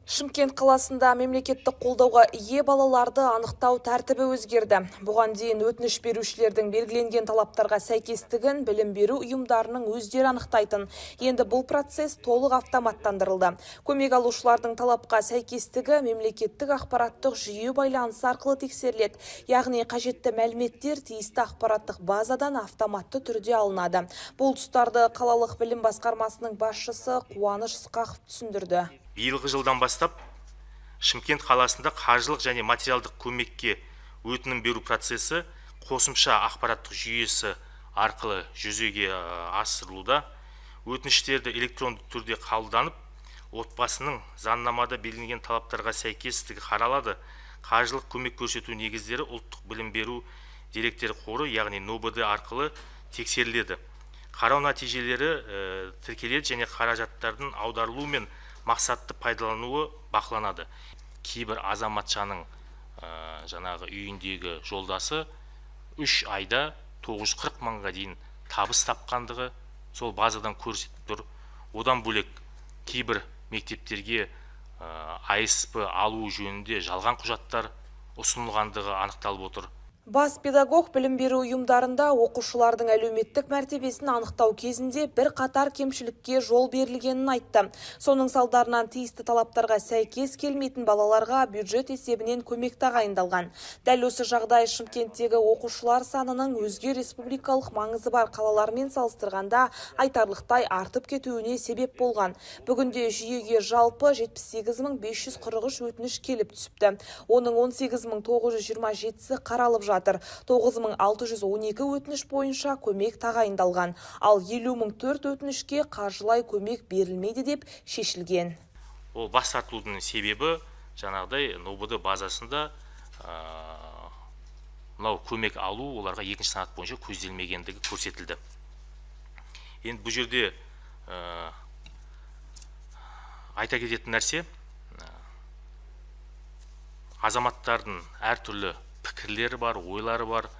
Шымкент қаласында мемлекеттік қолдауға ие балаларды анықтау тәртібі өзгерді. Бұған дейін өтініш берушілердің белгіленген талаптарға сәйкестігін білім беру ұйымдарының өздері анықтайтын. Енді бұл процесс толық автоматтандырылды. Көмек алушылардың талапқа сәйкестігі мемлекеттік ақпараттық жүйе байланысы арқылы тексеріледі. Яғни қажетті мәліметтер тиісті ақпараттық базадан автоматты түрде алынады. Бұл тұстарды қалалық білім басқармасының басшысы Қуаныш Ысқақов түсіндірді. Биылғы жылдан бастап Шымкент қаласында қаржылық және материалдық көмекке өтінім беру процесі қосымша ақпараттық жүйесі арқылы жүзеге асырылуда. Өтініштерді электронды түрде қабылданып, отбасының заңнамада белгіленген талаптарға сәйкестігі қаралады. Қаржылық көмек көрсету негіздері ұлттық білім беру деректер қоры, яғни НОБД арқылы тексеріледі. Қарау нәтижелері тіркеледі және қаражаттардың аударылуы мен мақсатты пайдалануы бақыланады. Кейбір азаматшаның жаңағы үйіндегі жолдасы 3 айда 940 мыңға дейін табыс тапқандығы сол базадан көрсетіп тұр. Одан бөлек кейбір мектептерге АСП алу жөнінде жалған құжаттар ұсынылғандығы анықталып отыр. Бас педагог білім беру ұйымдарында оқушылардың әлеуметтік мәртебесін анықтау кезінде бір қатар кемшілікке жол берілгенін айтты. Соның салдарынан тиісті талаптарға сәйкес келмейтін балаларға бюджет есебінен көмек тағайындалған. Дәл осы жағдай Шымкенттегі оқушылар санының өзге республикалық маңызы бар қалалармен салыстырғанда айтарлықтай артып кетуіне себеп болған. Бүгінде жүйеге жалпы 78.543 өтініш келіп түсіпті. Оның 18.927-сі қаралып жатыр. 9.612 өтініш бойынша көмек тағайындалған, ал 50.004 өтінішке қаржылай көмек берілмейді деп шешілген. Ол бас тартудың себебі жаңағыдай НОБД базасында мынау көмек алу оларға екінші санат бойынша көзделмегендігі көрсетілді. Енді бұл жерде айта кететін нәрсе, азаматтардың әртүрлі пікірлері бар, ойлары бар.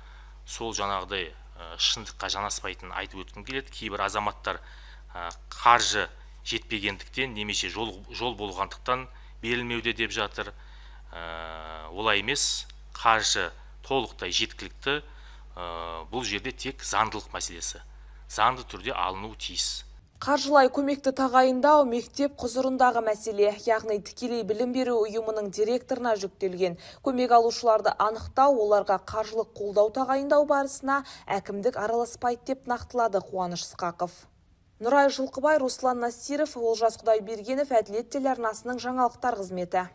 Сол жаңағыдай шындыққа жанаспайтын айтып өткім келеді. Кейбір азаматтар қаржы жетпегендіктен немесе жол болғандықтан берілмеуде деп жатыр. Олай емес, қаржы толықтай жеткілікті. Бұл жерде тек заңдылық мәселесі. Заңды түрде алынуы тиіс. Қаржылай көмекті тағайындау мектеп құзырындағы мәселе, яғни тікелей білім беру ұйымының директорына жүктелген. Көмек алушыларды анықтау, оларға қаржылық қолдау тағайындау барысына әкімдік араласпайды деп нақтылады Қуаныш Ысқақов. Нұрай Жылқыбай, Руслан Насиров, Олжас Құдайбергенов, Әділет телеарнасының жаңалықтар қызметі.